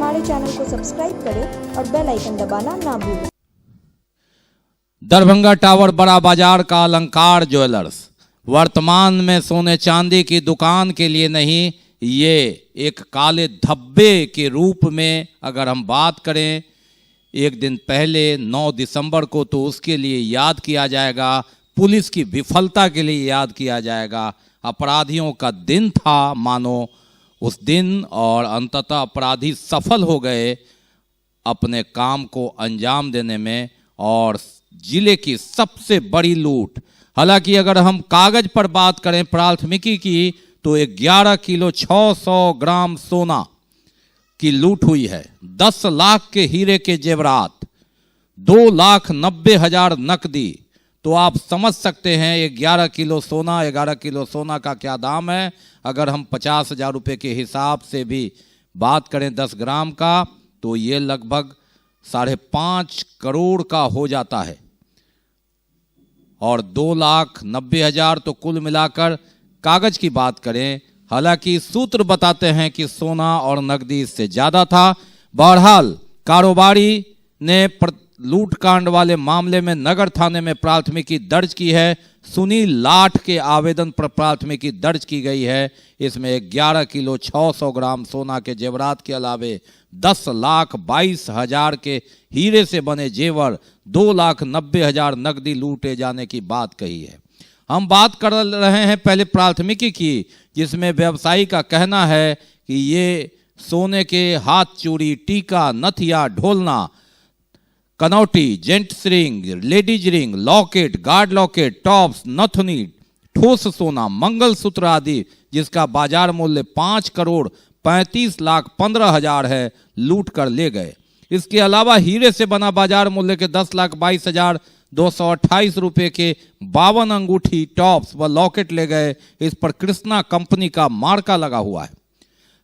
हमारे चैनल को सब्सक्राइब करें और बेल आइकन दबाना ना भूलें। दरभंगा टावर बड़ा बाजार का अलंकार ज्वेलर्स वर्तमान में सोने चांदी की दुकान के लिए नहीं, ये एक काले धब्बे के रूप में अगर हम बात करें, एक दिन पहले 9 दिसंबर को तो उसके लिए याद किया जाएगा, पुलिस की विफलता के लिए याद किया जाएगा। अपराधियों का दिन था मानो उस दिन, और अंततः अपराधी सफल हो गए अपने काम को अंजाम देने में, और जिले की सबसे बड़ी लूट। हालांकि अगर हम कागज पर बात करें प्राथमिकी की, तो 11 किलो 600 ग्राम सोना की लूट हुई है, 10 लाख के हीरे के जेवरात, 2,90,000 नकदी। तो आप समझ सकते हैं 11 किलो सोना का क्या दाम है। अगर हम 50,000 रुपये के हिसाब से भी बात करें 10 ग्राम का, तो ये लगभग 5.5 करोड़ का हो जाता है, और 2,90,000 तो कुल मिलाकर कागज की बात करें। हालांकि सूत्र बताते हैं कि सोना और नकदी इससे ज्यादा था। बहरहाल कारोबारी ने लूटकांड वाले मामले में नगर थाने में प्राथमिकी दर्ज की है। सुनील लाठ के आवेदन पर प्राथमिकी दर्ज की गई है। इसमें 11 किलो 600 ग्राम सोना के जेवरात के अलावे 10,22,000 के हीरे से बने जेवर, 2,90,000 नकदी लूटे जाने की बात कही है। हम बात कर रहे हैं पहले प्राथमिकी की, जिसमें व्यवसायी का कहना है कि ये सोने के हाथ चूड़ी, टीका, नथिया, ढोलना, कनौटी, gents ring, ladies ring, locket, guard locket, tops, नथुनी, ठोस सोना, मंगलसूत्र आदि, जिसका बाजार मूल्य 5 करोड़ 35,15,000 है, लूट कर ले गए। इसके अलावा हीरे से बना बाजार मूल्य के 10,22,228 रुपये के 52 अंगूठी, टॉप्स व लॉकेट ले गए। इस पर कृष्णा कंपनी का मार्का लगा हुआ है।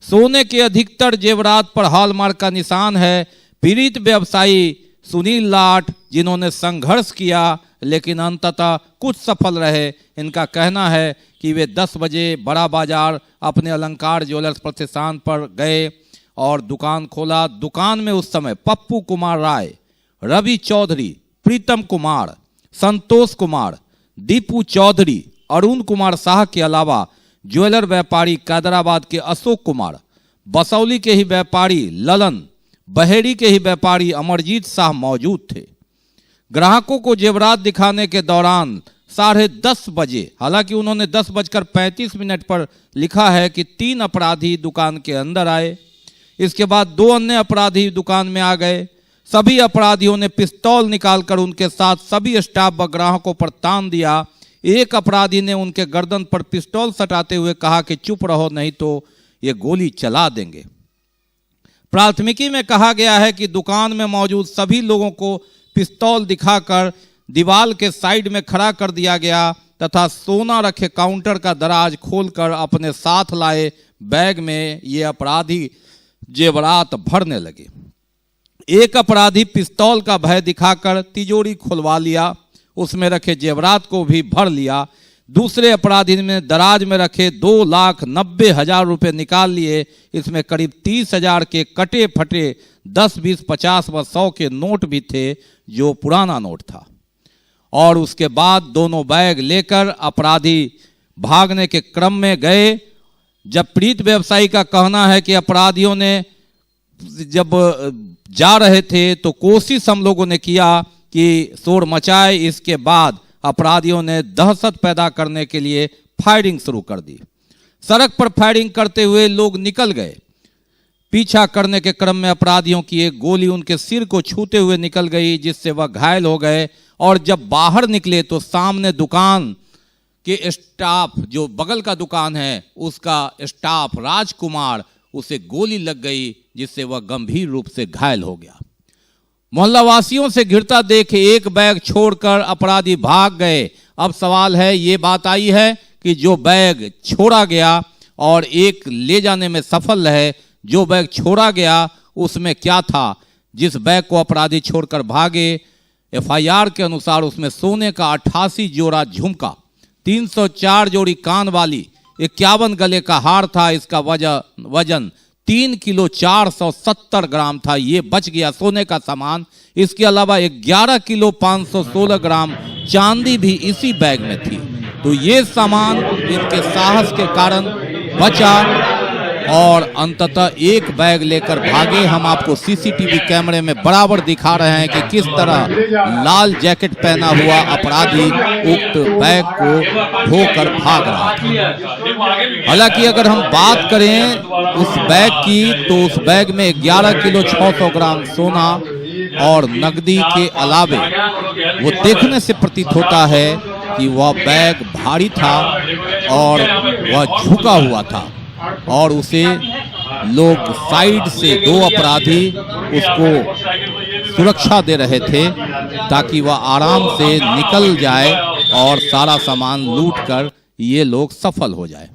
सोने के अधिकतर जेवरात पर हॉलमार्क का निशान है। पीड़ित व्यवसायी सुनील लाठ, जिन्होंने संघर्ष किया लेकिन अंततः कुछ सफल रहे, इनका कहना है कि वे 10 बजे बड़ा बाजार अपने अलंकार ज्वेलर्स प्रतिष्ठान पर गए और दुकान खोला। दुकान में उस समय पप्पू कुमार राय, रवि चौधरी, प्रीतम कुमार, संतोष कुमार, दीपू चौधरी, अरुण कुमार शाह के अलावा ज्वेलर व्यापारी कैदराबाद के अशोक कुमार, बसौली के ही व्यापारी ललन, बहेड़ी के ही व्यापारी अमरजीत शाह मौजूद थे। ग्राहकों को जेवरात दिखाने के दौरान 10:30 बजे, हालांकि उन्होंने 10:35 पर लिखा है कि 3 अपराधी दुकान के अंदर आए। इसके बाद 2 अन्य अपराधी दुकान में आ गए। सभी अपराधियों ने पिस्तौल निकालकर उनके साथ सभी स्टाफ व ग्राहकों पर तान दिया। एक अपराधी ने उनके गर्दन पर पिस्तौल सटाते हुए कहा कि चुप रहो, नहीं तो ये गोली चला देंगे। प्राथमिकी में कहा गया है कि दुकान में मौजूद सभी लोगों को पिस्तौल दिखाकर दीवार के साइड में खड़ा कर दिया गया तथा सोना रखे काउंटर का दराज खोलकर अपने साथ लाए बैग में ये अपराधी जेवरात भरने लगे। एक अपराधी पिस्तौल का भय दिखाकर तिजोरी खुलवा लिया, उसमें रखे जेवरात को भी भर लिया। दूसरे अपराधी ने दराज में रखे 2,90,000 रुपये निकाल लिए। इसमें करीब 30,000 के कटे फटे 10, 20, 50 व 100 के नोट भी थे, जो पुराना नोट था। और उसके बाद दोनों बैग लेकर अपराधी भागने के क्रम में गए। जब पीड़ित व्यवसायी का कहना है कि अपराधियों ने जब जा रहे थे तो कोशिश हम लोगों ने किया कि शोर मचाए। इसके बाद अपराधियों ने दहशत पैदा करने के लिए फायरिंग शुरू कर दी। सड़क पर फायरिंग करते हुए लोग निकल गए। पीछा करने के क्रम में अपराधियों की एक गोली उनके सिर को छूते हुए निकल गई, जिससे वह घायल हो गए। और जब बाहर निकले तो सामने दुकान के स्टाफ, जो बगल का दुकान है उसका स्टाफ राजकुमार, उसे गोली लग गई, जिससे वह गंभीर रूप से घायल हो गया। मोहल्ला वासियों से घिरता देख एक बैग छोड़कर अपराधी भाग गए। अब सवाल है, ये बात आई है कि जो बैग छोड़ा गया और एक ले जाने में सफल रहे, जो बैग छोड़ा गया उसमें क्या था? जिस बैग को अपराधी छोड़कर भागे, एफआईआर के अनुसार उसमें सोने का 88 जोड़ा झुमका, 304 जोड़ी कान वाली, 51 गले का हार था। इसका वजन 3 किलो 470 ग्राम था, ये बच गया सोने का सामान। इसके अलावा 11 किलो 516 ग्राम चांदी भी इसी बैग में थी। तो ये सामान इनके साहस के कारण बचा और अंततः एक बैग लेकर भागे। हम आपको सीसीटीवी कैमरे में बराबर दिखा रहे हैं कि किस तरह लाल जैकेट पहना हुआ अपराधी उक्त बैग को ढोकर भाग रहा था। हालांकि अगर हम बात करें उस बैग की, तो उस बैग में 11 किलो 600 ग्राम सोना और नकदी के अलावे वो देखने से प्रतीत होता है कि वह बैग भारी था और वह झुका हुआ था और उसे लोग साइड से 2 अपराधी उसको सुरक्षा दे रहे थे ताकि वह आराम से निकल जाए और सारा सामान लूटकर ये लोग सफल हो जाए।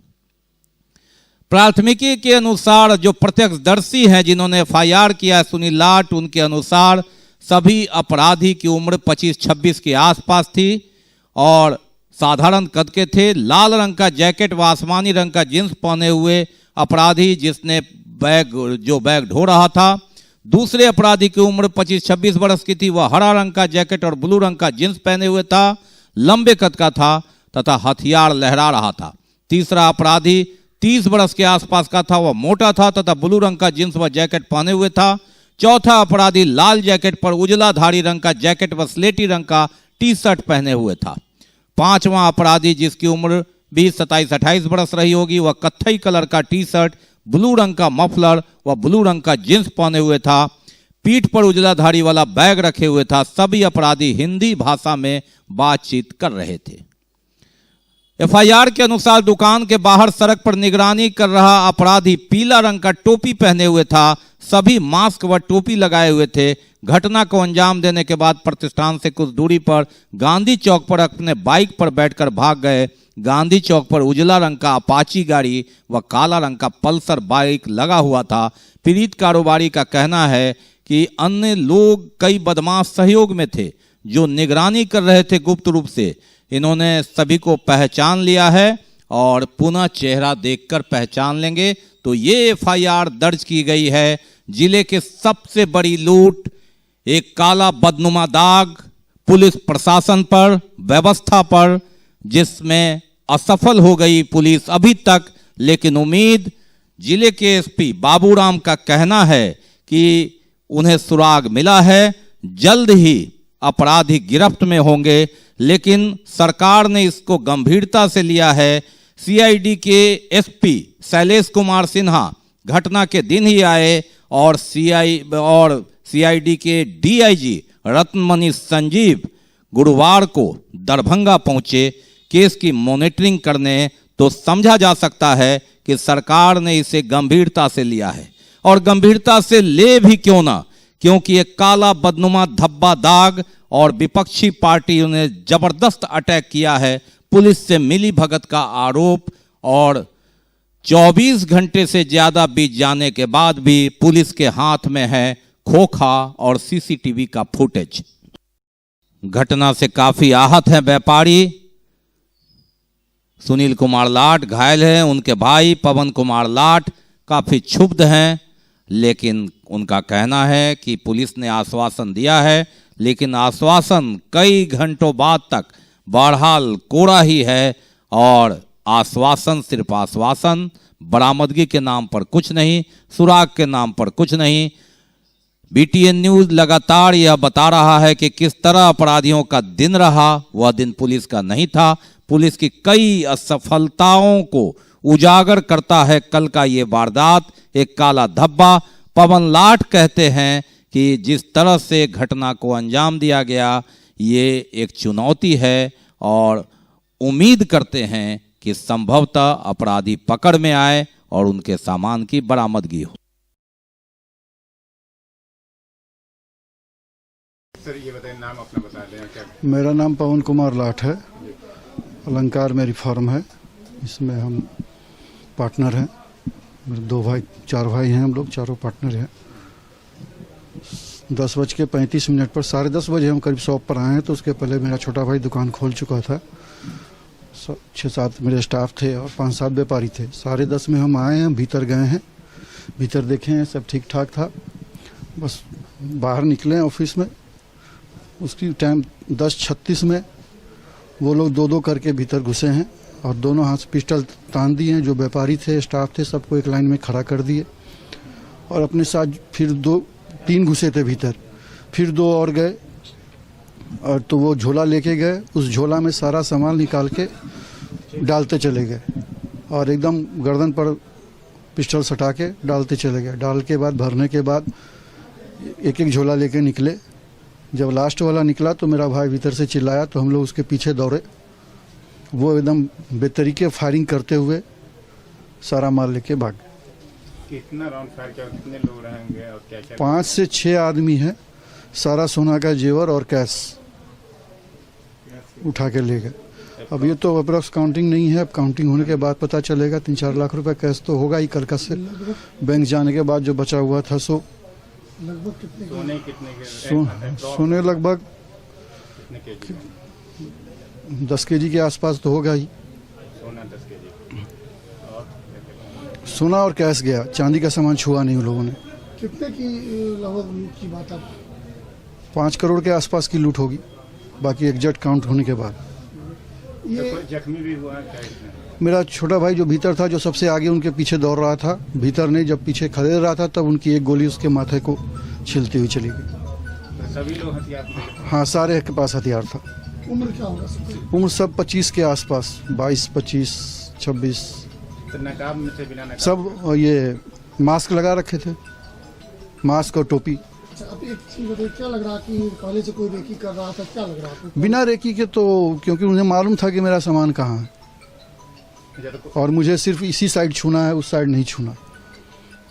प्राथमिकी के अनुसार जो प्रत्यक्षदर्शी हैं जिन्होंने एफआईआर किया है सुनील लाट, उनके अनुसार सभी अपराधी की उम्र 25-26 के आसपास थी और साधारण कद के थे। लाल रंग का जैकेट व आसमानी रंग का जींस पहने हुए अपराधी जिसने बैग ढो रहा था। दूसरे अपराधी की उम्र 25-26 वर्ष की थी, वह हरा रंग का जैकेट और ब्लू रंग का जींस पहने हुए था, लंबे कद का था तथा हथियार लहरा रहा था। तीसरा अपराधी 30 वर्ष के आसपास का था, वह मोटा था तथा ब्लू रंग का जींस व जैकेट पहने हुए था। चौथा अपराधी लाल जैकेट पर उजला धारी रंग का जैकेट व स्लेटी रंग का टी शर्ट पहने हुए था। पांचवा अपराधी जिसकी उम्र 20, 27, 28 वर्ष रही होगी, वह कत्थई कलर का टी शर्ट, ब्लू रंग का मफलर व ब्लू रंग का जींस पहने हुए था। पीठ पर उजला धारी वाला बैग रखे हुए था। सभी अपराधी हिंदी भाषा में बातचीत कर रहे थे। एफआईआर के अनुसार दुकान के बाहर सड़क पर निगरानी कर रहा अपराधी पीला रंग का टोपी पहने हुए था। सभी मास्क व टोपी लगाए हुए थे। घटना को अंजाम देने के बाद प्रतिष्ठान से कुछ दूरी पर गांधी चौक पर अपने बाइक पर बैठकर भाग गए। गांधी चौक पर उजला रंग का अपाची गाड़ी व काला रंग का पल्सर बाइक लगा हुआ था। पीड़ित कारोबारी का कहना है कि अन्य लोग कई बदमाश सहयोग में थे जो निगरानी कर रहे थे गुप्त रूप से। इन्होंने सभी को पहचान लिया है और पुनः चेहरा देखकर पहचान लेंगे। तो ये एफआईआर दर्ज की गई है। जिले के सबसे बड़ी लूट, एक काला बदनुमा दाग पुलिस प्रशासन पर, व्यवस्था पर, जिसमें असफल हो गई पुलिस अभी तक। लेकिन उम्मीद जिले के एसपी बाबूराम का कहना है कि उन्हें सुराग मिला है, जल्द ही अपराधी गिरफ्त में होंगे। लेकिन सरकार ने इसको गंभीरता से लिया है। सीआईडी के एसपी शैलेश कुमार सिन्हा घटना के दिन ही आए और सीआईडी के डीआईजी रत्नमणि संजीव गुरुवार को दरभंगा पहुंचे केस की मॉनिटरिंग करने। तो समझा जा सकता है कि सरकार ने इसे गंभीरता से लिया है और गंभीरता से ले भी क्यों ना, क्योंकि एक काला बदनुमा धब्बा दाग और विपक्षी पार्टियों ने जबरदस्त अटैक किया है। पुलिस से मिली भगत का आरोप और 24 घंटे से ज्यादा बीत जाने के बाद भी पुलिस के हाथ में है खोखा और सीसीटीवी का फुटेज। घटना से काफी आहत हैं व्यापारी। सुनील कुमार लाट घायल हैं, उनके भाई पवन कुमार लाट काफी क्षुब्ध हैं। लेकिन उनका कहना है कि पुलिस ने आश्वासन दिया है, लेकिन आश्वासन कई घंटों बाद तक बहरहाल कोरा ही है और आश्वासन सिर्फ आश्वासन, बरामदगी के नाम पर कुछ नहीं, सुराग के नाम पर कुछ नहीं। बीटीएन न्यूज लगातार यह बता रहा है कि किस तरह अपराधियों का दिन रहा, वह दिन पुलिस का नहीं था। पुलिस की कई असफलताओं को उजागर करता है कल का ये वारदात। एक काला धब्बा पवन लाट कहते हैं कि जिस तरह से घटना को अंजाम दिया गया ये एक चुनौती है और उम्मीद करते हैं कि संभवतः अपराधी पकड़ में आए और उनके सामान की बरामदगी हो। सर ये बताइए, नाम अपना बता दें क्या? मेरा नाम पवन कुमार लाट है। अलंकार मेरी फर्म है, इसमें हम पार्टनर हैं। मेरे 2 भाई 4 भाई हैं, हम लोग चारों पार्टनर हैं। 10:35 पर 10:30 बजे हम करीब शॉप पर आए हैं। तो उसके पहले मेरा छोटा भाई दुकान खोल चुका था। 6-7 मेरे स्टाफ थे और 5-7 व्यापारी थे। 10:30 में हम आए हैं, भीतर गए हैं भीतर देखे हैं, सब ठीक ठाक था। बस बाहर निकले ऑफिस में, उसकी टाइम 10:36 में वो लोग दो दो करके भीतर घुसे हैं और दोनों हाथ से पिस्टल तान दिए हैं। जो व्यापारी थे, स्टाफ थे, सबको एक लाइन में खड़ा कर दिए और अपने साथ फिर 2-3 घुसे थे भीतर, फिर 2 और गए और तो वो झोला लेके गए। उस झोला में सारा सामान निकाल के डालते चले गए और एकदम गर्दन पर पिस्टल सटा के डालते चले गए। डाल के बाद, भरने के बाद एक एक झोला लेके निकले। जब लास्ट वाला निकला तो मेरा भाई भीतर से चिल्लाया तो हम लोग उसके पीछे दौड़े। वो एकदम बेतरीके फायरिंग करते हुए सारा माल लेके भाग गए। कितना राउंड फायर किया, कितने लोग रहेंगे और क्या क्या? 5 से 6 आदमी हैं। सारा सोना का जेवर और कैश उठा के ले गए। अब ये तो अप्रॉक्स काउंटिंग नहीं है, अब काउंटिंग होने के बाद पता चलेगा। 3-4 लाख रुपए कैश तो होगा ही कलकत्ता से। बैंक जाने के बाद जो बचा हुआ था सो लगभग सोने कितने सोने लगभग कितने केजी? 10 केजी के आसपास तो होगा ही। सोना 10 केजी और सोना और कैश गया, चांदी का सामान छुआ नहीं उन लोगों ने। कितने की लगभग की बात आप? 5 करोड़ के आसपास की लूट होगी, बाकी एग्जैक्ट काउंट होने के बाद। ये तो कोई जख्मी भी हुआ क्या इसमें? मेरा छोटा भाई जो भीतर था, जो सबसे आगे उनके पीछे दौड़ रहा था, भीतर नहीं, जब पीछे खड़े रहा था तब उनकी एक गोली उसके माथे को छिलती हुई चली गई। तो सभी लोग हथियार थे? हाँ, सारे के पास हथियार था। उम्र क्या होगा सबकी? उम्र सब 25 के आसपास, 22, 25, 26। तो नकाब में से बिना नकाब? सब ये मास्क लगा रखे थे, मास्क और टोपी। अच्छा, अब एक चीज बताइए, क्या लग रहा कि कॉलेज से कोई रेकी कर रहा था, क्या लग रहा आपको? बिना रेकी के तो, क्योंकि उन्हें मालूम था कि मेरा सामान कहाँ है और मुझे सिर्फ इसी साइड छूना है, उस साइड नहीं छूना।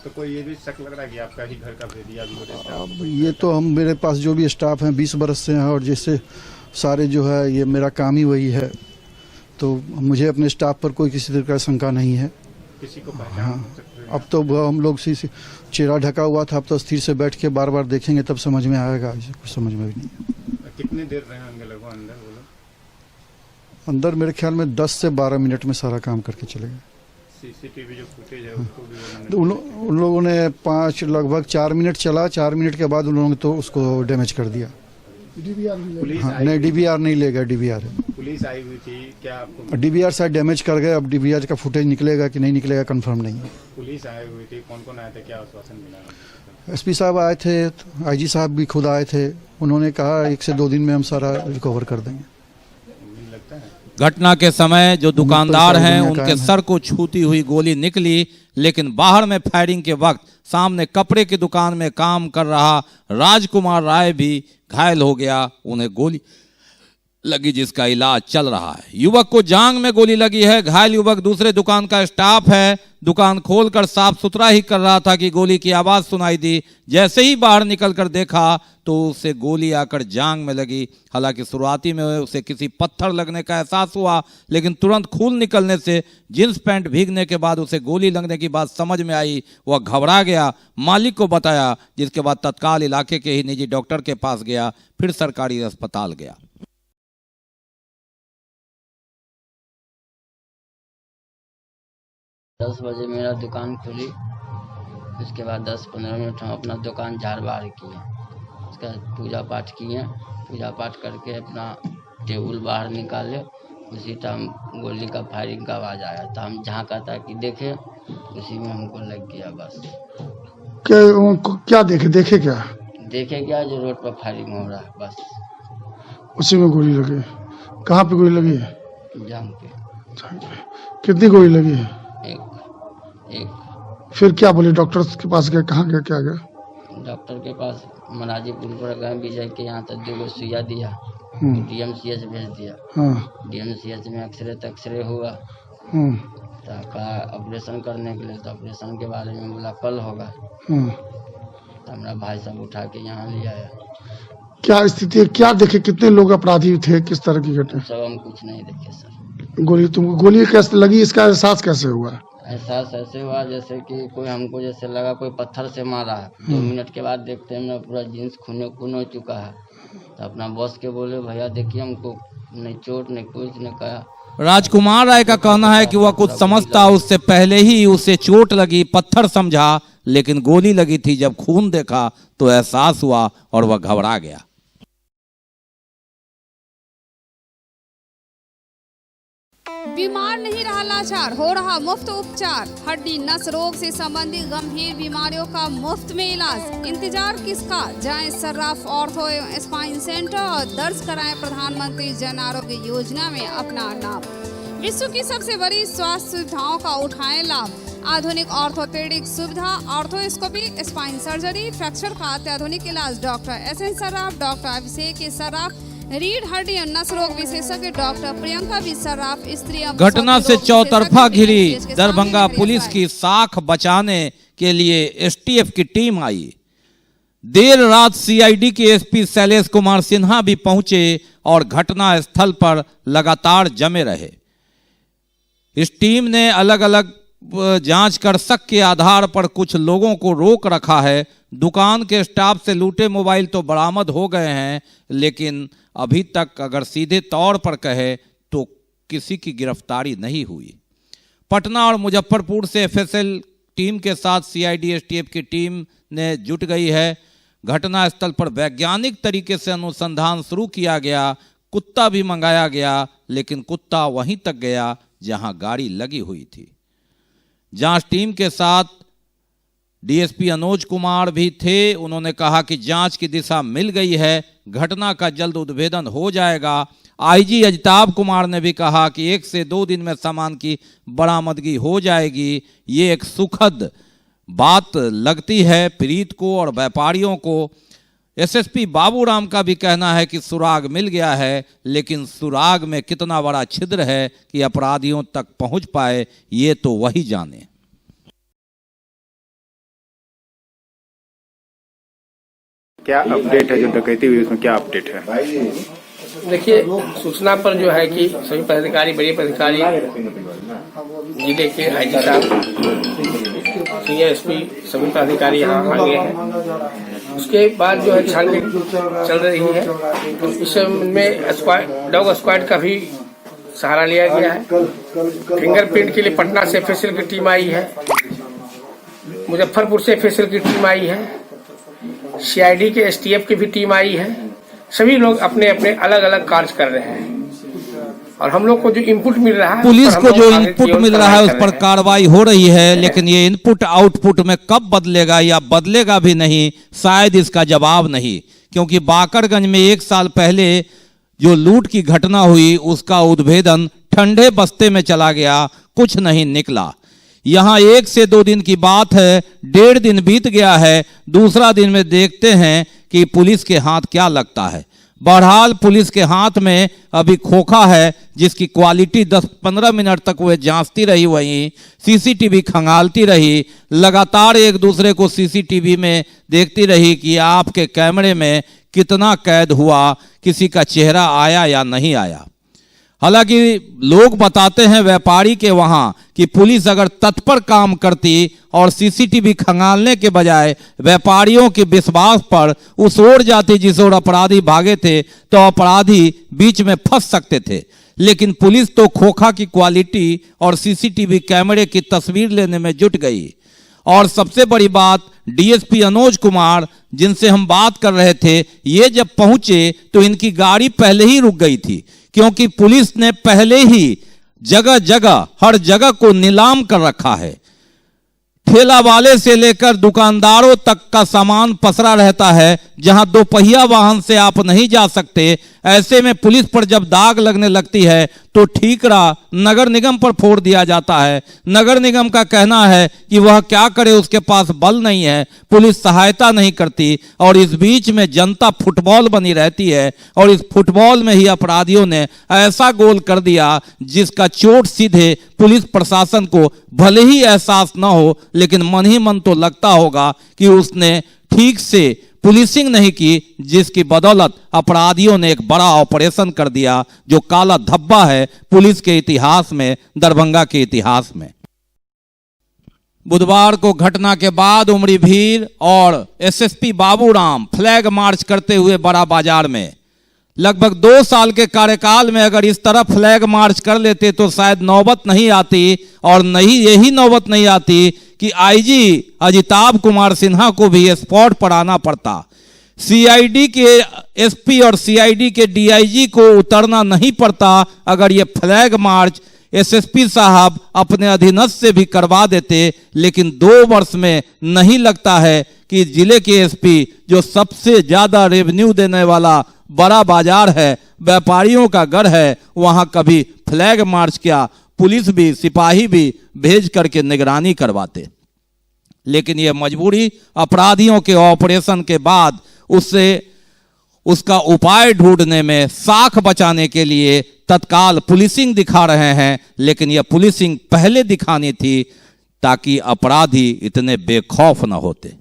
तो कोई ये भी शक लग रहा है कि आपका ही घर का भेदिया भी हो रहा है? अब ये तो हम, मेरे पास जो भी स्टाफ हैं 20 बरस से हैं और जैसे सारे जो है, ये मेरा काम ही वही है, तो मुझे अपने स्टाफ पर कोई किसी तरह का शंका नहीं है। किसी को पहचान सकते हैं? अब तो हम लोग चेहरा ढका हुआ था, अब तो स्थिर से बैठ के बार बार देखेंगे तब समझ में आएगा। ऐसे कुछ समझ में भी नहीं। कितने देर रहे होंगे लगभग अंदर वो लोग? अंदर मेरे ख्याल में 10 से 12 मिनट में सारा काम करके चले गए। सीसीटीवी जो फुटेज है उसको भी उन्होंने? तो उन लोगों ने लगभग 4 मिनट चला, 4 मिनट के बाद उन लोगों ने तो उसको डैमेज कर दिया। DVR भी ले पुलिस हाँ, आई नहीं, हुई- DVR नहीं ले गया, DVR है। पुलिस आई हुई थी क्या आपको? DVR शायद डैमेज कर गए, अब DVR का फुटेज निकलेगा कि नहीं निकलेगा कंफर्म नहीं है। पुलिस आई हुई थी, कौन कौन आए थे, क्या आश्वासन मिला? SP साहब आए थे, IG साहब भी खुद आए थे। उन्होंने कहा 1 से 2 दिन में हम सारा रिकवर कर देंगे। लगता है घटना के समय जो दुकानदार सारी हैं दुनिया उनके कायम है। सर को छूती हुई गोली निकली, लेकिन बाहर में फायरिंग के वक्त सामने कपड़े की दुकान में काम कर रहा राजकुमार राय भी घायल हो गया। उन्हें गोली लगी जिसका इलाज चल रहा है। युवक को जांग में गोली लगी है। घायल युवक दूसरे दुकान का स्टाफ है। दुकान खोलकर साफ सुथरा ही कर रहा था कि गोली की आवाज सुनाई दी। जैसे ही बाहर निकलकर देखा तो उसे गोली आकर जांग में लगी। हालांकि शुरुआती में उसे किसी पत्थर लगने का एहसास हुआ, लेकिन तुरंत खून निकलने से जींस पैंट भीगने के बाद उसे गोली लगने की बात समझ में आई। वह घबरा गया, मालिक को बताया, जिसके बाद तत्काल इलाके के ही निजी डॉक्टर के पास गया, फिर सरकारी अस्पताल गया। 10 बजे मेरा दुकान खुली। उसके बाद 10-15 मिनट हम अपना दुकान झाड़ बाहर किए। उसका पूजा पाठ किए। पूजा पाठ करके अपना टेबल बाहर निकाले। उसी टाइम गोली का फायरिंग का आवाज़ आया तो हम झाँका था कि देखे, उसी में हमको लग गया। बस क्या देखे क्या? देखे क्या जो रोड पर फायरिंग हो रहा है, बस उसी में गोली लगी। कहाँ पे गोली लगी है? जान पे कितनी गोली लगी है? एक फिर क्या बोले? डॉक्टर के पास गए? कहाँ गया, क्या गया? डॉक्टर के पास मनाजीपुर पर गए, विजय के यहाँ तक 2 सुइया दिया। DMCH भेज दिया। हाँ। DMCH में एक्सरे हुआ तो कहा ऑपरेशन करने के लिए। तो ऑपरेशन के बारे में बोला कल होगा। तो हमारा भाई सब उठा के यहाँ ले आया। क्या स्थिति है, क्या देखे? कितने लोग अपराधी थे, किस तरह की घटना? सब हम कुछ नहीं देखे सर। तुमको गोली कैसे लगी, इसका एहसास कैसे हुआ? एहसास ऐसे हुआ जैसे कि कोई हमको जैसे लगा कोई पत्थर से मारा है। 2 मिनट के बाद देखते हैं मेरा पूरा जींस खून हो चुका है। तो अपना बॉस के बोले भैया देखिए हमको नहीं चोट नहीं कुछ नहीं कहा। राजकुमार राय का कहना है कि वह कुछ समझता, उससे पहले ही उसे चोट लगी, पत्थर समझा, लेकिन गोली लगी थी। जब खून देखा तो एहसास हुआ और वह घबरा गया। बीमार नहीं रहा लाचार, हो रहा मुफ्त उपचार। हड्डी नस रोग से संबंधित गंभीर बीमारियों का मुफ्त में इलाज। इंतजार किसका, जाएं सर्राफ ऑर्थो एवं स्पाइन सेंटर और दर्ज कराएं प्रधानमंत्री जन आरोग्य योजना में अपना नाम। विश्व की सबसे बड़ी स्वास्थ्य सुविधाओं का उठाएं लाभ। आधुनिक ऑर्थोपेडिक सुविधा, ऑर्थोस्कोपी, स्पाइन सर्जरी, फ्रैक्चर का अत्याधुनिक इलाज। Doctor S N Sarraf, doctor Abhishek Sarraf, रीढ़ हड्डी और नस रोग विशेषज्ञ डॉक्टर प्रियंका बी सर्राफ, स्त्री। घटना से चौतरफा घिरी दरभंगा पुलिस की साख बचाने के लिए एसटीएफ की टीम आई। देर रात सीआईडी के एसपी शैलेश कुमार सिन्हा भी पहुंचे और घटना स्थल पर लगातार जमे रहे। इस टीम ने अलग अलग जांच कर शक के आधार पर कुछ लोगों को रोक रखा है। दुकान के स्टाफ से लूटे मोबाइल तो बरामद हो गए हैं, लेकिन अभी तक अगर सीधे तौर पर कहे तो किसी की गिरफ्तारी नहीं हुई। पटना और मुजफ्फरपुर से एफएसएल टीम के साथ सीआईडी एसटीएफ की टीम ने जुट गई है। घटना स्थल पर वैज्ञानिक तरीके से अनुसंधान शुरू किया गया। कुत्ता भी मंगाया गया, लेकिन कुत्ता वहीं तक गया जहां गाड़ी लगी हुई थी। जांच टीम के साथ डीएसपी अनुज कुमार भी थे। उन्होंने कहा कि जांच की दिशा मिल गई है, घटना का जल्द उद्भेदन हो जाएगा। आईजी अजिताभ कुमार ने भी कहा कि 1 से 2 दिन में सामान की बरामदगी हो जाएगी। ये एक सुखद बात लगती है पीड़ित को और व्यापारियों को। एसएसपी बाबूराम का भी कहना है कि सुराग मिल गया है, लेकिन सुराग में कितना बड़ा छिद्र है कि अपराधियों तक पहुंच पाए, ये तो वही जाने। क्या अपडेट है जो डकैती हुई उसमें क्या अपडेट है? देखिए, सूचना पर जो है कि सभी पदाधिकारी, बड़े पदाधिकारी, जिले के आईजी साहब, सीनियर एसपी, सभी पदाधिकारी यहाँ आ गए हैं। उसके बाद जो है छानबीन चल रही है। इसमें डॉग स्क्वाड का भी सहारा लिया गया है। फिंगरप्रिंट के लिए पटना से एफएसएल की टीम आई है, मुजफ्फरपुर से एफएसएल की टीम आई है, सीआईडी के एसटीएफ की भी टीम आई है। सभी लोग अपने अपने अलग अलग कार्य कर रहे हैं और हम लोग को जो इनपुट मिल रहा है, पुलिस को जो इनपुट मिल रहा है उस पर कार्रवाई हो रही है। लेकिन ये इनपुट आउटपुट में कब बदलेगा या बदलेगा भी नहीं, शायद इसका जवाब नहीं। क्योंकि बाकरगंज में 1 साल पहले जो लूट की घटना हुई उसका उद्भेदन ठंडे बस्ते में चला गया, कुछ नहीं निकला। यहाँ 1 से 2 दिन की बात है, 1.5 दिन बीत गया है। दूसरा दिन में देखते हैं कि पुलिस के हाथ क्या लगता है। बहरहाल पुलिस के हाथ में अभी खोखा है, जिसकी क्वालिटी 10-15 मिनट तक वह जांचती रही, वहीं सीसीटीवी खंगालती रही, लगातार एक दूसरे को सीसीटीवी में देखती रही कि आपके कैमरे में कितना कैद हुआ, किसी का चेहरा आया या नहीं आया। हालांकि लोग बताते हैं व्यापारी के वहां कि पुलिस अगर तत्पर काम करती और सीसीटीवी खंगालने के बजाय व्यापारियों के विश्वास पर उस ओर जाती जिस ओर अपराधी भागे थे, तो अपराधी बीच में फंस सकते थे। लेकिन पुलिस तो खोखा की क्वालिटी और सीसीटीवी कैमरे की तस्वीर लेने में जुट गई। और सबसे बड़ी बात, डीएसपी अनुज कुमार जिनसे हम बात कर रहे थे, ये जब पहुंचे तो इनकी गाड़ी पहले ही रुक गई थी, क्योंकि पुलिस ने पहले ही जगह जगह हर जगह को नीलाम कर रखा है। ठेला वाले से लेकर दुकानदारों तक का सामान पसरा रहता है। जहां 2 पहिया वाहन से आप नहीं जा सकते, ऐसे में पुलिस पर जब दाग लगने लगती है तो ठीकरा नगर निगम पर फोड़ दिया जाता है। नगर निगम का कहना है कि वह क्या करे, उसके पास बल नहीं है, पुलिस सहायता नहीं करती। और इस बीच में जनता फुटबॉल बनी रहती है और इस फुटबॉल में ही अपराधियों ने ऐसा गोल कर दिया जिसका चोट सीधे पुलिस प्रशासन को भले ही एहसास न हो, लेकिन मन ही मन तो लगता होगा कि उसने ठीक से पुलिसिंग नहीं की, जिसकी बदौलत अपराधियों ने एक बड़ा ऑपरेशन कर दिया जो काला धब्बा है पुलिस के इतिहास में, दरभंगा के इतिहास में। बुधवार को घटना के बाद उमड़ी भीड़ और एसएसपी बाबूराम फ्लैग मार्च करते हुए बड़ा बाजार में। लगभग 2 साल के कार्यकाल में अगर इस तरह फ्लैग मार्च कर लेते तो शायद नौबत नहीं आती, और नहीं यही नौबत नहीं आती कि आईजी अजिताभ कुमार सिन्हा को भी स्पॉट पर आना पड़ता। सीआईडी के एसपी और सीआईडी के डीआईजी को उतरना नहीं पड़ता अगर ये फ्लैग मार्च एसएसपी साहब अपने अधीनस्थ से भी करवा देते। लेकिन 2 वर्ष में नहीं लगता है कि जिले के एसपी, जो सबसे ज्यादा रेवेन्यू देने वाला बड़ा बाजार है, व्यापारियों का गढ़ है, वहां कभी फ्लैग मार्च क्या, पुलिस भी सिपाही भी भेज करके निगरानी करवाते। लेकिन यह मजबूरी अपराधियों के ऑपरेशन के बाद उसका उपाय ढूंढने में, साख बचाने के लिए तत्काल पुलिसिंग दिखा रहे हैं। लेकिन यह पुलिसिंग पहले दिखानी थी ताकि अपराधी इतने बेखौफ न होते।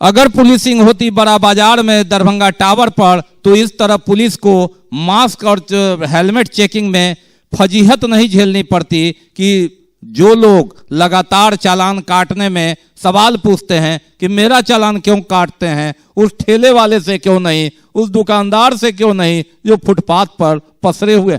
अगर पुलिसिंग होती बड़ा बाजार में, दरभंगा टावर पर, तो इस तरह पुलिस को मास्क और हेलमेट चेकिंग में फजीहत नहीं झेलनी पड़ती कि जो लोग लगातार चालान काटने में सवाल पूछते हैं कि मेरा चालान क्यों काटते हैं, उस ठेले वाले से क्यों नहीं, उस दुकानदार से क्यों नहीं जो फुटपाथ पर पसरे हुए।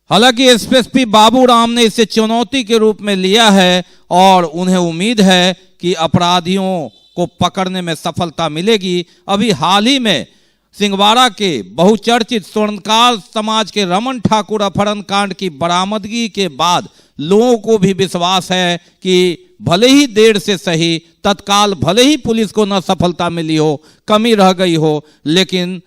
हालांकि एसएसपी बाबूराम ने इसे चुनौती के रूप में लिया है और उन्हें उम्मीद है कि अपराधियों को पकड़ने में सफलता मिलेगी। अभी हाल ही में सिंहवाड़ा के बहुचर्चित स्वर्णकार समाज के रमन ठाकुर अपहरण कांड की बरामदगी के बाद लोगों को भी विश्वास है कि भले ही देर से सही, तत्काल भले ही पुलिस को न सफलता मिली हो, कमी रह गई हो, लेकिन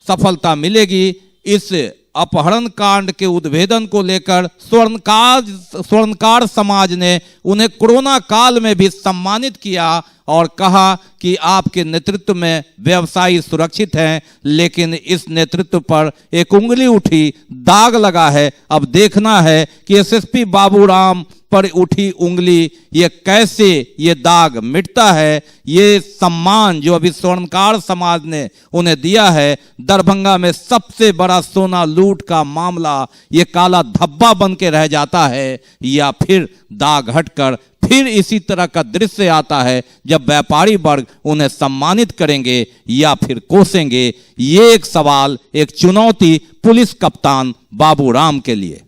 सफलता मिलेगी। इस अपहरण कांड के उद्भेदन को लेकर स्वर्णकार समाज ने उन्हें कोरोना काल में भी सम्मानित किया और कहा कि आपके नेतृत्व में व्यवसायी सुरक्षित हैं। लेकिन इस नेतृत्व पर एक उंगली उठी, दाग लगा है। अब देखना है कि एसएसपी बाबूराम पर उठी उंगली ये कैसे ये दाग मिटता है। ये सम्मान जो अभी स्वर्णकार समाज ने उन्हें दिया है, दरभंगा में सबसे बड़ा सोना लूट का मामला ये काला धब्बा बन के रह जाता है, या फिर दाग हटकर फिर इसी तरह का दृश्य आता है जब व्यापारी वर्ग उन्हें सम्मानित करेंगे या फिर कोसेंगे। ये एक सवाल, एक चुनौती पुलिस कप्तान बाबूराम के लिए।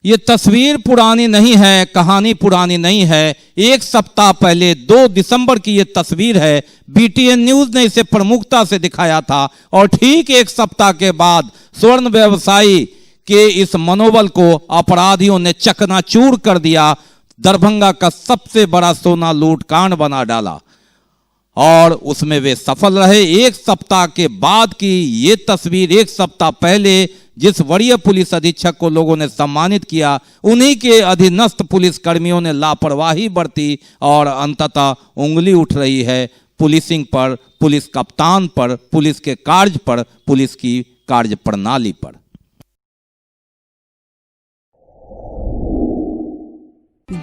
ये तस्वीर पुरानी नहीं है, कहानी पुरानी नहीं है। 1 सप्ताह पहले 2 दिसंबर की ये तस्वीर है। बीटीएन न्यूज ने इसे प्रमुखता से दिखाया था और ठीक 1 सप्ताह के बाद स्वर्ण व्यवसायी के इस मनोबल को अपराधियों ने चकनाचूर कर दिया। दरभंगा का सबसे बड़ा सोना लूट कांड बना डाला और उसमें वे सफल रहे। 1 सप्ताह के बाद की ये तस्वीर, 1 सप्ताह पहले जिस वरीय पुलिस अधीक्षक को लोगों ने सम्मानित किया, उन्हीं के अधीनस्थ पुलिस कर्मियों ने लापरवाही बरती और अंततः उंगली उठ रही है पुलिसिंग पर, पुलिस कप्तान पर, पुलिस के कार्य पर, पुलिस की कार्य प्रणाली पर।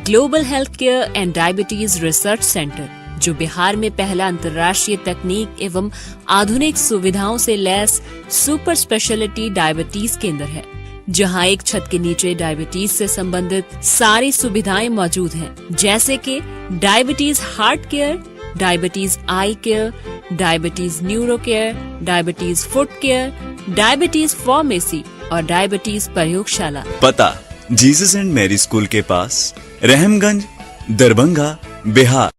Global health care and diabetes research centre, जो बिहार में पहला अंतर्राष्ट्रीय तकनीक एवं आधुनिक सुविधाओं से लैस सुपर स्पेशलिटी डायबिटीज केंद्र है, जहां एक छत के नीचे डायबिटीज से संबंधित सारी सुविधाएं मौजूद हैं, जैसे कि diabetes heart care, diabetes eye care, diabetes neuro care, diabetes foot care, diabetes pharmacy और डायबिटीज प्रयोगशाला। पता जीसस एंड मैरी स्कूल के पास, रहमगंज, दरभंगा, बिहार।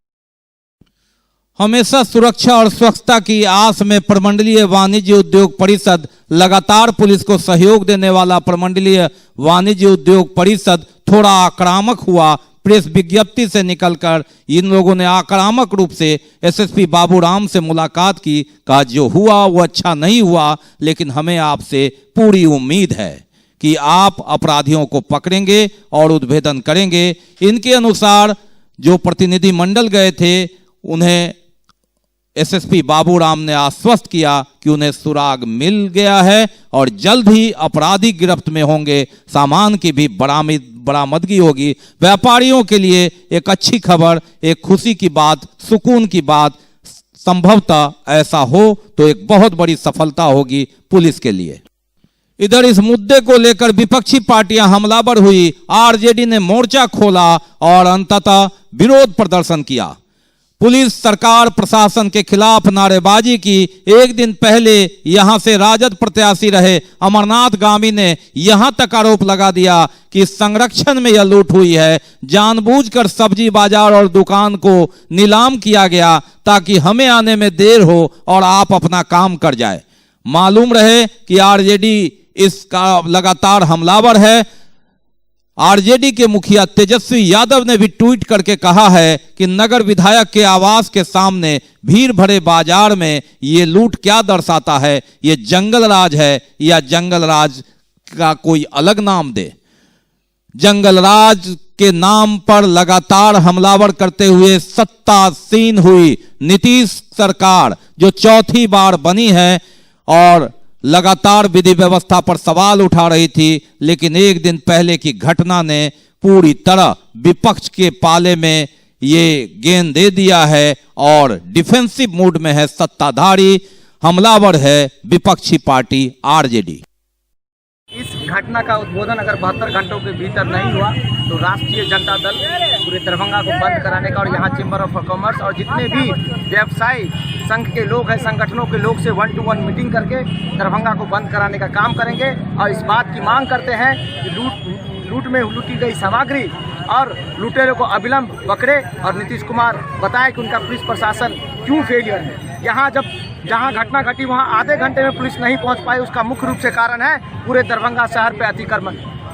हमेशा सुरक्षा और स्वच्छता की आस में प्रमंडलीय वाणिज्य उद्योग परिषद, लगातार पुलिस को सहयोग देने वाला प्रमंडलीय वाणिज्य उद्योग परिषद थोड़ा आक्रामक हुआ। प्रेस विज्ञप्ति से निकलकर इन लोगों ने आक्रामक रूप से एसएसपी बाबूराम से मुलाकात की, कहा जो हुआ वो अच्छा नहीं हुआ, लेकिन हमें आपसे पूरी उम्मीद है कि आप अपराधियों को पकड़ेंगे और उद्भेदन करेंगे। इनके अनुसार जो प्रतिनिधि मंडल गए थे, उन्हें एसएसपी बाबूराम ने आश्वस्त किया कि उन्हें सुराग मिल गया है और जल्द ही अपराधी गिरफ्त में होंगे, सामान की भी बरामदगी होगी। व्यापारियों के लिए एक अच्छी खबर, एक खुशी की बात, सुकून की बात, संभवतः ऐसा हो तो एक बहुत बड़ी सफलता होगी पुलिस के लिए। इधर इस मुद्दे को लेकर विपक्षी पार्टियां हमलावर हुई। आरजेडी ने मोर्चा खोला और अंततः विरोध प्रदर्शन किया। पुलिस सरकार प्रशासन के खिलाफ नारेबाजी की। एक दिन पहले यहां से राजद प्रत्याशी रहे अमरनाथ गामी ने यहां तक आरोप लगा दिया कि संरक्षण में यह लूट हुई है, जानबूझकर सब्जी बाजार और दुकान को नीलाम किया गया ताकि हमें आने में देर हो और आप अपना काम कर जाए। मालूम रहे कि आरजेडी इसका लगातार हमलावर है। आरजेडी के मुखिया तेजस्वी यादव ने भी ट्वीट करके कहा है कि नगर विधायक के आवास के सामने भीड़ भरे बाजार में ये लूट क्या दर्शाता है, ये जंगल राज है या जंगल राज का कोई अलग नाम दे। जंगल राज के नाम पर लगातार हमलावर करते हुए सत्तासीन हुई नीतीश सरकार जो चौथी बार बनी है और लगातार विधि व्यवस्था पर सवाल उठा रही थी, लेकिन एक दिन पहले की घटना ने पूरी तरह विपक्ष के पाले में ये गेंद दे दिया है और डिफेंसिव मूड में है सत्ताधारी, हमलावर है विपक्षी पार्टी आरजेडी। इस घटना का उद्बोधन अगर 72 घंटों के भीतर नहीं हुआ तो राष्ट्रीय जनता दल पूरे दरभंगा को बंद कराने का और यहाँ चेंबर ऑफ कॉमर्स और जितने भी व्यवसायी संघ के लोग हैं, संगठनों के लोग से 1-to-1 मीटिंग करके दरभंगा को बंद कराने का काम करेंगे। और इस बात की मांग करते हैं कि लूट में लूटी गई सामग्री और लुटेरों को अविलंब पकड़े और नीतीश कुमार बताए कि उनका पुलिस प्रशासन क्यों फेलियर है। यहाँ जहाँ घटना घटी वहाँ आधे घंटे में पुलिस नहीं पहुँच पाई, उसका मुख्य रूप से कारण है पूरे दरभंगा शहर पे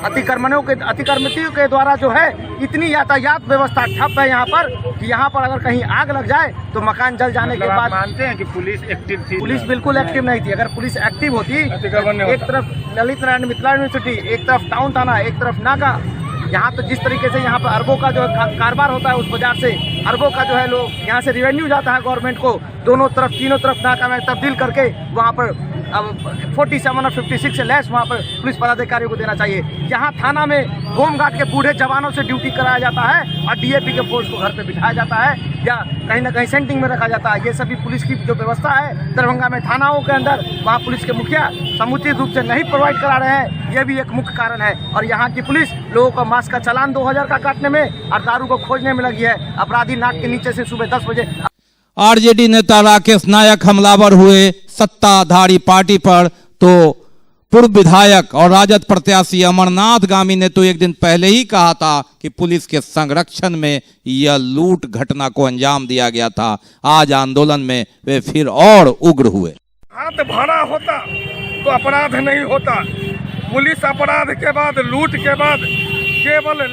अतिक्रमणियों के द्वारा जो है इतनी यातायात व्यवस्था ठप है यहाँ पर कि यहाँ पर अगर कहीं आग लग जाए तो मकान जल जाने के बाद मानते हैं कि पुलिस एक्टिव थी? पुलिस बिल्कुल एक्टिव नहीं थी। अगर पुलिस एक्टिव होती, एक तरफ ललित नारायण मिथिला यूनिवर्सिटी, एक तरफ टाउन थाना, एक तरफ नाका, यहाँ तो जिस तरीके से यहाँ पर अरबों का जो कारोबार होता है उस बाजार से अरबों का जो है लोग यहाँ से रेवेन्यू जाता है गवर्नमेंट को, दोनों तरफ तीनों तरफ नाका में तब्दील करके वहाँ पर अब 47 और 56 से लेस वहाँ पर पुलिस पदाधिकारियों को देना चाहिए। यहाँ थाना में होमगार्ड के बूढ़े जवानों से ड्यूटी कराया जाता है और डीएपी के फोर्स को घर पे बिठाया जाता है या कहीं ना कहीं सेंटिंग में रखा जाता है। ये सभी पुलिस की जो व्यवस्था है दरभंगा में थानाओं के अंदर, वहाँ पुलिस के मुखिया समुचित रूप से नहीं प्रोवाइड करा रहे हैं, ये भी एक मुख्य कारण है। और यहाँ की पुलिस लोगों को मास्क का चालान 2000 का काटने में और दारू को खोजने में लगी है। अपराधी नाक के नीचे से सुबह 10 बजे। आरजेडी नेता राकेश नायक हमलावर हुए सत्ताधारी पार्टी पर, तो पूर्व विधायक और राजद प्रत्याशी अमरनाथ गामी ने तो एक दिन पहले ही कहा था कि पुलिस के संरक्षण में यह लूट घटना को अंजाम दिया गया था। आज आंदोलन में वे फिर और उग्र हुए। हाथ भरा होता तो अपराध नहीं होता। पुलिस अपराध के बाद, लूट के बाद केवल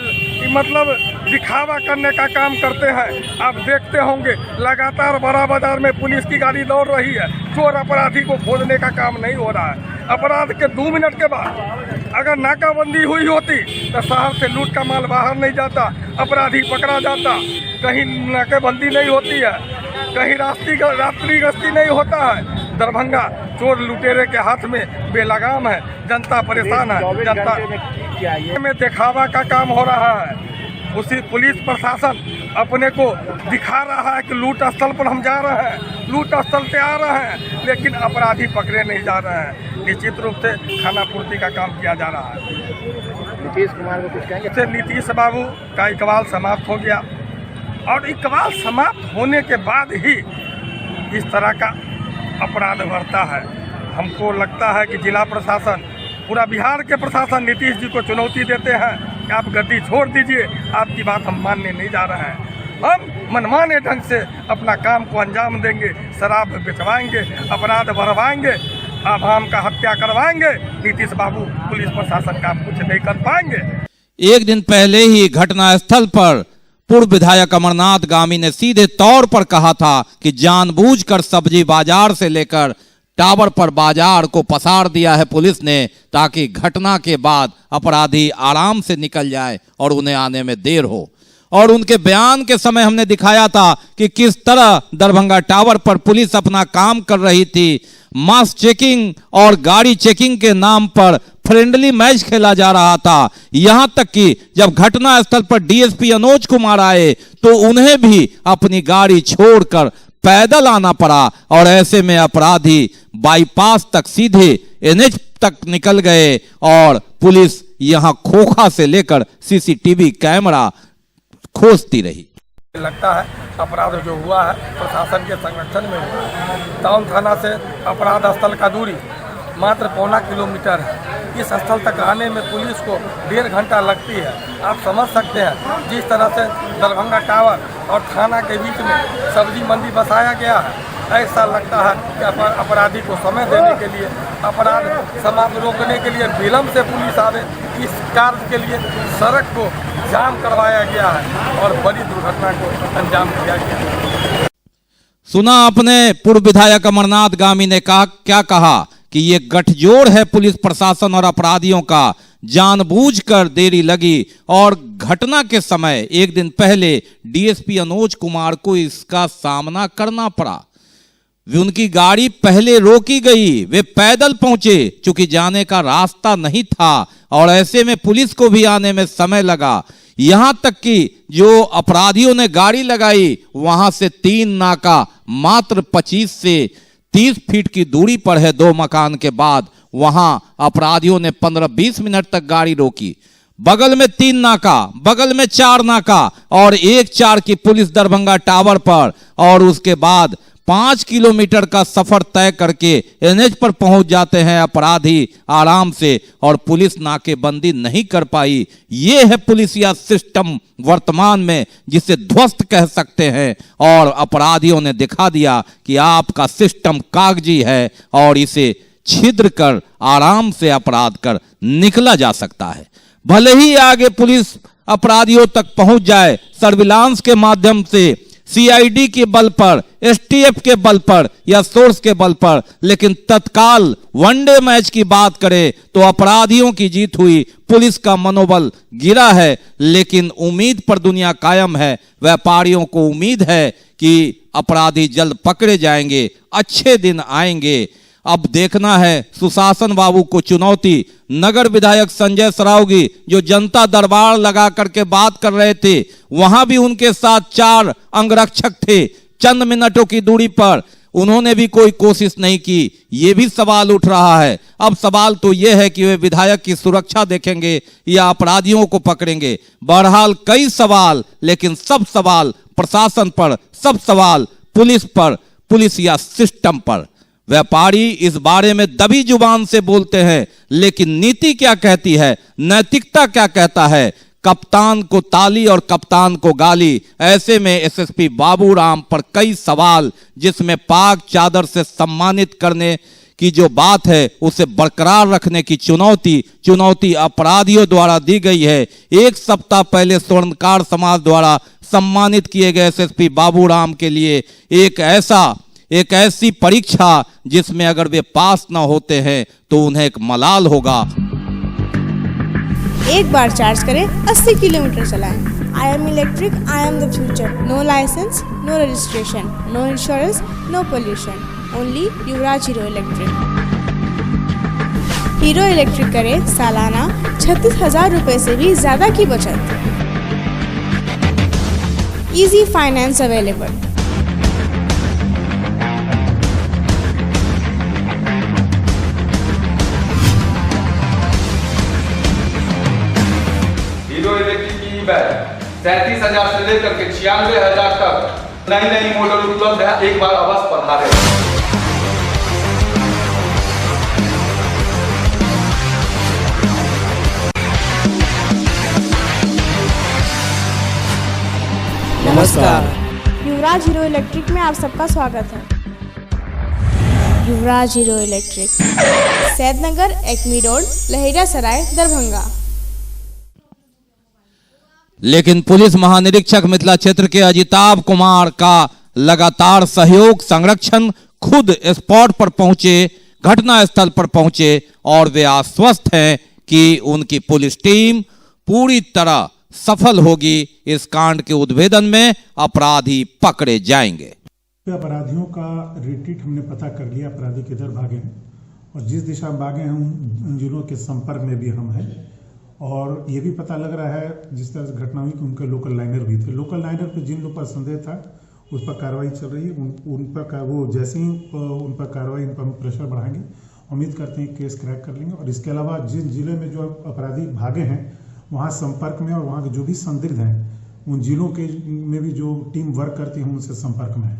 मतलब दिखावा करने का काम करते हैं। आप देखते होंगे लगातार बड़ा बाजार में पुलिस की गाड़ी दौड़ रही है, चोर अपराधी को खोजने का काम नहीं हो रहा है। अपराध के 2 मिनट के बाद अगर नाकाबंदी हुई होती तो शहर से लूट का माल बाहर नहीं जाता, अपराधी पकड़ा जाता। कहीं नाकाबंदी नहीं होती है, कहीं रात्रि गश्ती नहीं होता है। दरभंगा चोर लुटेरे के हाथ में बेलगाम है, जनता परेशान है। जनता में दिखावा का काम हो रहा है। उसी पुलिस प्रशासन अपने को दिखा रहा है कि लूट स्थल पर हम जा रहे हैं, लूट स्थल से आ रहे हैं, लेकिन अपराधी पकड़े नहीं जा रहे हैं। निश्चित रूप से खाना पूर्ति का काम किया जा रहा है। नीतीश कुमार को कुछ कहेंगे? नीतीश बाबू का इकबाल समाप्त हो गया और इकबाल समाप्त होने के बाद ही इस तरह का अपराध बढ़ता है। हमको लगता है कि जिला प्रशासन, पूरा बिहार के प्रशासन नीतीश जी को चुनौती देते हैं कि आप गद्दी छोड़ दीजिए, आपकी बात हम मानने नहीं जा रहे हैं। हम मनमाने ढंग से अपना काम को अंजाम देंगे, शराब बिचवाएंगे, अपराध बढ़वाएंगे, आवाम का हत्या करवाएंगे। नीतीश बाबू पुलिस प्रशासन का कुछ नहीं कर पाएंगे। एक दिन पहले ही घटनास्थल पर पूर्व विधायक अमरनाथ गामी ने सीधे तौर पर कहा था कि जानबूझकर सब्जी बाजार से लेकर टावर पर बाजार को पसार दिया है पुलिस ने, ताकि घटना के बाद अपराधी आराम से निकल जाए और उन्हें आने में देर हो। और उनके बयान के समय हमने दिखाया था कि किस तरह दरभंगा टावर पर पुलिस अपना काम कर रही थी। मास चेकिंग और गाड़ी चेकिंग के नाम पर फ्रेंडली मैच खेला जा रहा था। यहां तक कि जब घटना स्थल पर डीएसपी अनुज कुमार आए तो उन्हें भी अपनी गाड़ी छोड़कर पैदल आना पड़ा और ऐसे में अपराधी बाईपास तक सीधे एनएच तक निकल गए और पुलिस यहां खोखा से लेकर सीसीटीवी कैमरा खोजती रही। लगता है अपराध जो हुआ है प्रशासन के संरक्षण में हुआ है। टाउन थाना से अपराध स्थल का दूरी मात्र 0.25 किलोमीटर है। इस स्थल तक आने में पुलिस को 1.5 घंटा लगती है। आप समझ सकते हैं जिस तरह से दरभंगा टावर और थाना के बीच में सब्जी मंडी बसाया गया है, ऐसा लगता है कि अपराधी को समय देने के लिए, अपराध समाप्त रोकने के लिए विलम्ब से पुलिस आवे, इस कार्य के लिए सड़क को जाम करवाया गया है और बड़ी दुर्घटना को अंजाम दिया गया है। सुना आपने पूर्व विधायक अमरनाथ गामी ने क्या कहा कि ये गठजोड़ है पुलिस प्रशासन और अपराधियों का। जानबूझकर देरी लगी और घटना के समय एक दिन पहले डीएसपी अनुज कुमार को इसका सामना करना पड़ा। उनकी गाड़ी पहले रोकी गई, वे पैदल पहुंचे चूंकि जाने का रास्ता नहीं था और ऐसे में पुलिस को भी आने में समय लगा। यहां तक कि जो अपराधियों ने गाड़ी लगाई वहां से 3 नाका मात्र 25 से 30 फीट की दूरी पर है। 2 मकान के बाद वहां अपराधियों ने 15-20 मिनट तक गाड़ी रोकी। बगल में 3 नाका, बगल में 4 नाका और 1-4 की पुलिस दरभंगा टावर पर, और उसके बाद 5 किलोमीटर का सफर तय करके एनएच पर पहुंच जाते हैं अपराधी आराम से, और पुलिस नाकेबंदी नहीं कर पाई। ये है पुलिसिया सिस्टम वर्तमान में, जिसे ध्वस्त कह सकते हैं, और अपराधियों ने दिखा दिया कि आपका सिस्टम कागजी है और इसे छिद्र कर आराम से अपराध कर निकला जा सकता है। भले ही आगे पुलिस अपराधियों तक पहुंच जाए सर्विलांस के माध्यम से, सीआईडी के बल पर, एसटीएफ के बल पर या सोर्स के बल पर, लेकिन तत्काल वनडे मैच की बात करें तो अपराधियों की जीत हुई, पुलिस का मनोबल गिरा है, लेकिन उम्मीद पर दुनिया कायम है। व्यापारियों को उम्मीद है कि अपराधी जल्द पकड़े जाएंगे, अच्छे दिन आएंगे। अब देखना है सुशासन बाबू को चुनौती। नगर विधायक संजय सरावगी जो जनता दरबार लगा करके बात कर रहे थे, वहां भी उनके साथ 4 अंगरक्षक थे चंद मिनटों की दूरी पर, उन्होंने भी कोई कोशिश नहीं की। ये भी सवाल उठ रहा है। अब सवाल तो यह है कि वे विधायक की सुरक्षा देखेंगे या अपराधियों को पकड़ेंगे। बहरहाल कई सवाल, लेकिन सब सवाल प्रशासन पर, सब सवाल पुलिस पर, पुलिस या सिस्टम पर। व्यापारी इस बारे में दबी जुबान से बोलते हैं, लेकिन नीति क्या कहती है, नैतिकता क्या कहता है? कप्तान को ताली और कप्तान को गाली। ऐसे में एसएसपी बाबूराम पर कई सवाल, जिसमें पाक चादर से सम्मानित करने की जो बात है उसे बरकरार रखने की चुनौती अपराधियों द्वारा दी गई है। 1 सप्ताह पहले स्वर्णकार समाज द्वारा सम्मानित किए गए एसएसपी बाबूराम के लिए एक ऐसी परीक्षा जिसमें अगर वे पास ना होते हैं तो उन्हें एक मलाल होगा। एक बार चार्ज करें, 80 किलोमीटर चलाएं। I am electric, I am the future. No licence, no registration, no insurance, no pollution, only Yuvraj Hero Electric. Hero Electric करें सालाना 36,000 रुपए से भी ज्यादा की बचत। Easy finance available. Hero Electric की बैग 37,000 से लेकर के 96,000 तक नई मॉडल उपलब्ध है। एक बार अवश्य पधारे। नमस्कार, युवराज हीरो इलेक्ट्रिक में आप सबका स्वागत है। Yuvraj Hero Electric, Saidnagar, Acme road, Laheria Sarai, Darbhanga. लेकिन पुलिस महानिरीक्षक मिथिला क्षेत्र के अजिताभ कुमार का लगातार सहयोग, संरक्षण, खुद स्पॉट पर पहुंचे, घटना स्थल पर पहुंचे, और वे आश्वस्त हैं कि उनकी पुलिस टीम पूरी तरह सफल होगी। इस कांड के उद्भेदन में अपराधी पकड़े जाएंगे। अपराधियों का रिट्रीट हमने पता कर लिया, अपराधी किधर भागे हैं और जिस दिशा में भागे हैं उन जिलों के संपर्क में भी हम हैं। और ये भी पता लग रहा है जिस तरह से घटना हुई कि उनके लोकल लाइनर भी थे। लोकल लाइनर पे जिन लोग पर संदेह था उस पर कार्रवाई चल रही है। उन पर वो जैसे ही उन पर कार्रवाई, उन पर हम प्रेशर बढ़ाएंगे, उम्मीद करते हैं केस क्रैक कर लेंगे। और इसके अलावा जिन जिले में जो अपराधी भागे हैं वहाँ संपर्क में और वहाँ के जो भी संदिग्ध हैं उन जिलों के में भी जो टीम वर्क करती है उनसे संपर्क में है।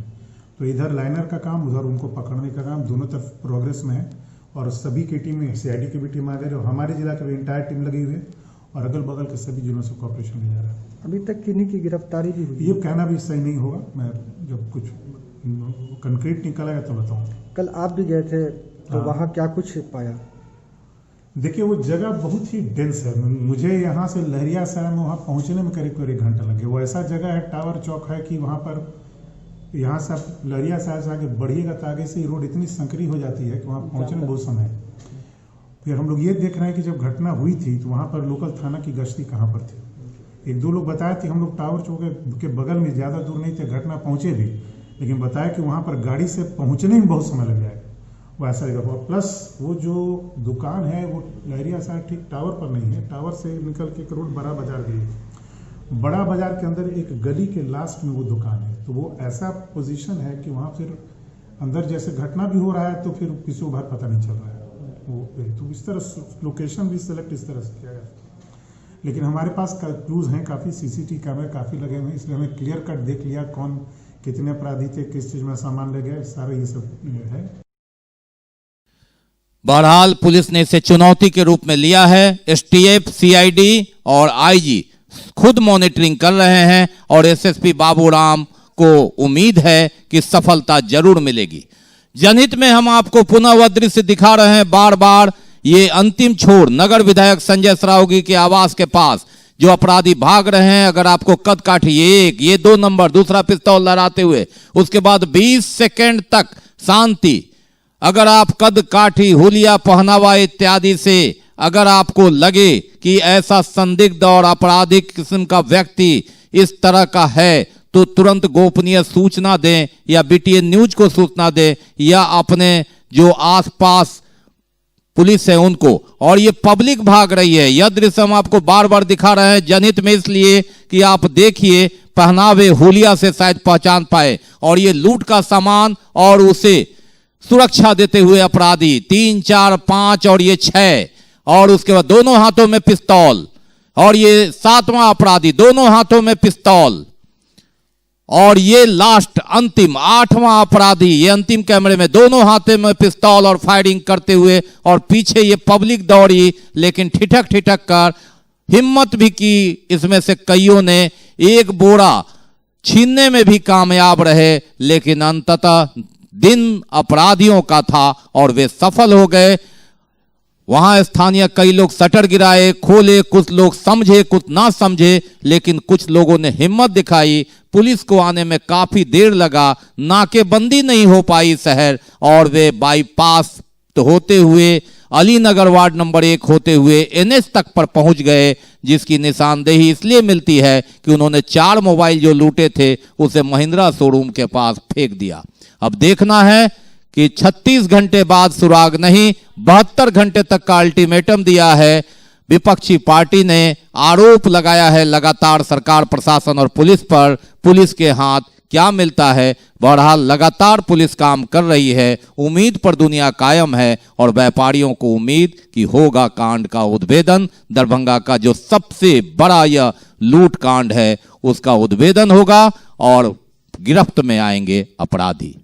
तो इधर लाइनर का काम, उधर उनको पकड़ने का काम, दोनों तरफ प्रोग्रेस में है। और सभी की टीम में सीआईडी की भी टीम आ गई और हमारे जिला की भी इंटायर टीम लगी हुई है और अगल बगल के सभी जिलों से कॉपरेशन ले जा रहा है। अभी तक किन्हीं की गिरफ्तारी भी हुई? ये कहना भी सही नहीं होगा, मैं जब कुछ कंक्रीट निकलेगा तो बताऊंगा। कल आप भी गए थे तो वहाँ क्या कुछ पाया? देखिए वो जगह बहुत ही डेंस है। मुझे यहाँ से लहरिया सराय में वहाँ पहुँचने में करीब 1 घंटा लगे। वो ऐसा जगह है, टावर चौक है कि वहाँ पर यहाँ से आप लहरिया सराय से आगे बढ़िएगा तो आगे से रोड इतनी संकरी हो जाती है कि वहाँ पहुँचने में बहुत समय है। फिर हम लोग ये देख रहे हैं कि जब घटना हुई थी तो वहाँ पर लोकल थाना की गश्ती कहाँ पर थी। 1-2 लोग बताए थे हम लोग टावर चौक के बगल में, ज़्यादा दूर नहीं थे, घटना पहुँचे भी, लेकिन बताया कि वहाँ पर गाड़ी से पहुँचने में बहुत समय लग जाएगा। वो ऐसा जगह प्लस वो जो दुकान है वो लहरिया सराय ठीक टावर पर नहीं है, टावर से निकल के एक रोड बड़ा बाजार भी है। बड़ा बाजार के अंदर एक गली के लास्ट में वो दुकान है। तो वो ऐसा पोजीशन है कि वहाँ फिर अंदर जैसे घटना भी हो रहा है तो फिर किसी को बाहर पता नहीं चल रहा है। वो तो इस तरह लोकेशन भी सिलेक्ट इस तरह से किया गया। लेकिन हमारे पास क्लूज हैं काफ़ी, सीसीटीवी कैमरे काफ़ी लगे हुए हैं, इसलिए हमें क्लियर कट देख लिया कौन कितने अपराधी थे, किस चीज़ में सामान ले गए, सारा ये सब है। बहरहाल पुलिस ने इसे चुनौती के रूप में लिया है। एसटीएफ, सीआईडी और आईजी खुद मॉनिटरिंग कर रहे हैं और एसएसपी बाबूराम को उम्मीद है कि सफलता जरूर मिलेगी। जनहित में हम आपको पुनः वह दृश्य दिखा रहे हैं बार बार। ये अंतिम छोर नगर विधायक संजय सरावगी के आवास के पास जो अपराधी भाग रहे हैं। अगर आपको कद काठी ये 2 नंबर, दूसरा पिस्तौल लहराते हुए, उसके बाद 20 सेकेंड तक शांति। अगर आप कद काठी, हुलिया, पहनावा इत्यादि से अगर आपको लगे कि ऐसा संदिग्ध और आपराधिक किस्म का व्यक्ति इस तरह का है तो तुरंत गोपनीय सूचना दें या बीटीएन न्यूज को सूचना दें या अपने जो आसपास पुलिस है उनको। और ये पब्लिक भाग रही है। यह दृश्य हम आपको बार बार दिखा रहे हैं जनहित में इसलिए कि आप देखिए पहनावे, हुलिया से शायद पहचान पाए। और ये लूट का सामान और उसे सुरक्षा देते हुए अपराधी 3, 4, 5 और ये 6 और उसके बाद दोनों हाथों में पिस्तौल। और ये 7वां अपराधी, दोनों हाथों में पिस्तौल। और ये लास्ट अंतिम 8वां अपराधी, ये अंतिम कैमरे में दोनों हाथों में पिस्तौल और फायरिंग करते हुए। और पीछे ये पब्लिक दौड़ी, लेकिन ठिठक ठिठक कर हिम्मत भी की। इसमें से कईयों ने एक बोरा छीनने में भी कामयाब रहे, लेकिन अंततः दिन अपराधियों का था और वे सफल हो गए। वहां स्थानीय कई लोग शटर गिराए, खोले, कुछ लोग समझे, कुछ ना समझे, लेकिन कुछ लोगों ने हिम्मत दिखाई। पुलिस को आने में काफी देर लगा, नाकेबंदी नहीं हो पाई शहर, और वे बाईपास होते हुए अलीनगर वार्ड नंबर 1 होते हुए एनएच तक पर पहुंच गए, जिसकी निशानदेही इसलिए मिलती है कि उन्होंने 4 मोबाइल जो लूटे थे उसे महिंद्रा शोरूम के पास फेंक दिया। अब देखना है कि 36 घंटे बाद सुराग नहीं, 72 घंटे तक का अल्टीमेटम दिया है। विपक्षी पार्टी ने आरोप लगाया है लगातार सरकार, प्रशासन और पुलिस पर। पुलिस के हाथ क्या मिलता है? बहरहाल लगातार पुलिस काम कर रही है, उम्मीद पर दुनिया कायम है और व्यापारियों को उम्मीद कि होगा कांड का उद्भेदन। दरभंगा का जो सबसे बड़ा यह लूट कांड है उसका उद्भेदन होगा और गिरफ्त में आएंगे अपराधी।